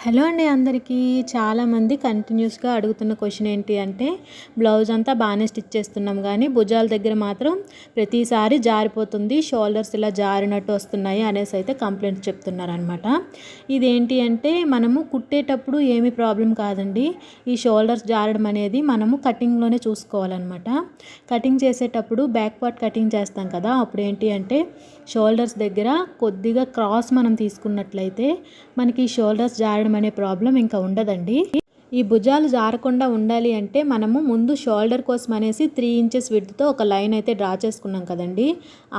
Hello అండి అందరికీ. చాలామంది కంటిన్యూస్గా అడుగుతున్న క్వశ్చన్ ఏంటి అంటే, బ్లౌజ్ అంతా బాగానే స్టిచ్ చేస్తున్నాం కానీ భుజాల దగ్గర మాత్రం ప్రతిసారి జారిపోతుంది, షోల్డర్స్ ఇలా జారినట్టు వస్తున్నాయి అనేసి అయితే కంప్లైంట్స్ చెప్తున్నారనమాట. ఇదేంటి అంటే మనము కుట్టేటప్పుడు ఏమి ప్రాబ్లం కాదండి. ఈ షోల్డర్స్ జారడం అనేది మనము కటింగ్లోనే చూసుకోవాలన్నమాట. కటింగ్ చేసేటప్పుడు బ్యాక్ పార్ట్ కటింగ్ చేస్తాం కదా, అప్పుడు ఏంటి అంటే షోల్డర్స్ దగ్గర కొద్దిగా క్రాస్ మనం తీసుకున్నట్లయితే మనకి షోల్డర్స్ జారడం అనే ప్రాబ్లం ఇంకా ఉండదండి. ఈ భుజాలు జారకుండా ఉండాలి అంటే మనము ముందు షోల్డర్ కోసం అనేసి 3 ఇంచెస్ విడ్త్తో ఒక లైన్ అయితే డ్రా చేసుకున్నాం కదండి.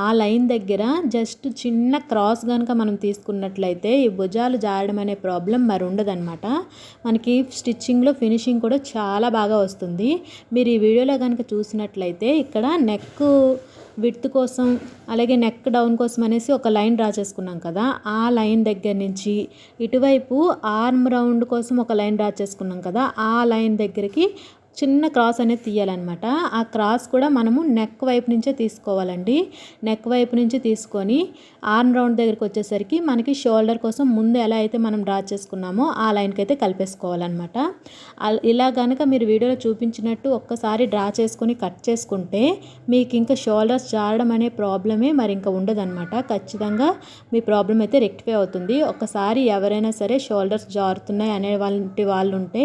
ఆ లైన్ దగ్గర జస్ట్ చిన్న క్రాస్ కనుక మనం తీసుకున్నట్లయితే ఈ భుజాలు జారడం అనే ప్రాబ్లం మరి ఉండదన్నమాట. మనకి స్టిచ్చింగ్లో ఫినిషింగ్ కూడా చాలా బాగా వస్తుంది. మీరు ఈ వీడియోలో కనుక చూసినట్లయితే ఇక్కడ నెక్ విడ్త్ కోసం అలాగే నెక్ డౌన్ కోసం అనేసి ఒక లైన్ డ్రా చేసుకున్నాం కదా, ఆ లైన్ దగ్గర నుంచి ఇటువైపు ఆర్మ్ రౌండ్ కోసం ఒక లైన్ డ్రా చేసుకున్నాం కదా, ఆ లైన్ దగ్గరికి చిన్న క్రాస్ అనేది తీయాలన్నమాట. ఆ క్రాస్ కూడా మనము నెక్ వైపు నుంచే తీసుకోవాలండి. నెక్ వైపు నుంచి తీసుకొని ఆర్మ్ రౌండ్ దగ్గరికి వచ్చేసరికి మనకి షోల్డర్ కోసం ముందు ఎలా అయితే మనం డ్రా చేసుకున్నామో ఆ లైన్కి అయితే కలిపేసుకోవాలన్నమాట. ఇలా కనుక మీరు వీడియోలో చూపించినట్టు ఒక్కసారి డ్రా చేసుకొని కట్ చేసుకుంటే మీకు ఇంకా షోల్డర్స్ జారడం అనే ప్రాబ్లమే మరి ఇంకా ఉండదన్నమాట. ఖచ్చితంగా మీ ప్రాబ్లం అయితే రెక్టిఫై అవుతుంది. ఒక్కసారి ఎవరైనా సరే షోల్డర్స్ జారుతున్నాయి అనే వాళ్ళు ఉంటే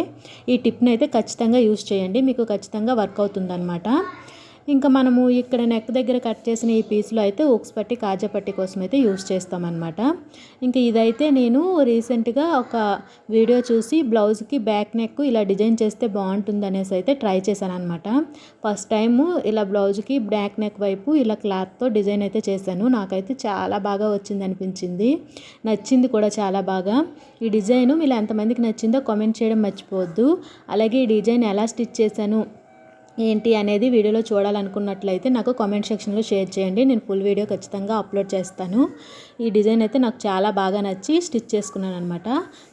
ఈ టిప్ని అయితే ఖచ్చితంగా యూజ్ చేయండి, మీకు ఖచ్చితంగా వర్క్ అవుతుందన్నమాట. ఇంకా మనము ఇక్కడ నెక్ దగ్గర కట్ చేసిన ఈ పీస్లో అయితే ఉక్స్ పట్టి కాజా పట్టి కోసం అయితే యూస్ చేస్తామన్నమాట. ఇంకా ఇదైతే నేను రీసెంట్గా ఒక వీడియో చూసి బ్లౌజ్కి బ్యాక్ నెక్ ఇలా డిజైన్ చేస్తే బాగుంటుంది అనేసి అయితే ట్రై చేశాను అనమాట. ఫస్ట్ టైము ఇలా బ్లౌజ్కి బ్యాక్ నెక్ వైపు ఇలా క్లాత్తో డిజైన్ అయితే చేశాను. నాకైతే చాలా బాగా వచ్చింది అనిపించింది, నచ్చింది కూడా చాలా బాగా. ఈ డిజైను మీరు ఎంతమందికి నచ్చిందో కామెంట్ చేయడం మర్చిపోవద్దు. అలాగే ఈ డిజైన్ ఎలా స్టిచ్ చేశాను ఏంటి అనేది వీడియోలో చూడాలనుకున్నట్లయితే నాకు కామెంట్ సెక్షన్లో షేర్ చేయండి, నేను ఫుల్ వీడియో ఖచ్చితంగా అప్లోడ్ చేస్తాను. ఈ డిజైన్ అయితే నాకు చాలా బాగా నచ్చి స్టిచ్ చేసుకున్నాను అనమాట.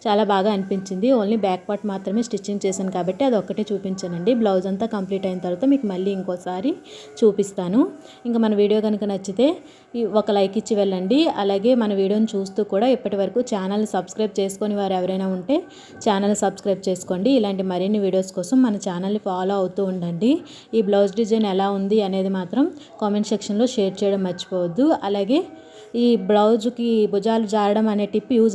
చాలా బాగా అనిపించింది. ఓన్లీ బ్యాక్ పార్ట్ మాత్రమే స్టిచ్చింగ్ చేశాను కాబట్టి అది ఒక్కటే చూపించానండి. బ్లౌజ్ అంతా కంప్లీట్ అయిన తర్వాత మీకు మళ్ళీ ఇంకోసారి చూపిస్తాను. ఇంకా మన వీడియో కనుక నచ్చితే ఒక లైక్ ఇచ్చి వెళ్ళండి. అలాగే మన వీడియోని చూస్తూ కూడా ఇప్పటి వరకు ఛానల్ని సబ్స్క్రైబ్ చేసుకొని వారు ఎవరైనా ఉంటే ఛానల్ సబ్స్క్రైబ్ చేసుకోండి. ఇలాంటి మరిన్ని వీడియోస్ కోసం మన ఛానల్ని ఫాలో అవుతూ ఉండండి. ఈ బ్లౌజ్ డిజైన్ ఎలా ఉంది అనేది మాత్రం కామెంట్ సెక్షన్లో షేర్ చేయడం మర్చిపోవద్దు. అలాగే ఈ బ్లౌజ్కి భుజాలు జారడం అనే టిప్ యూజ్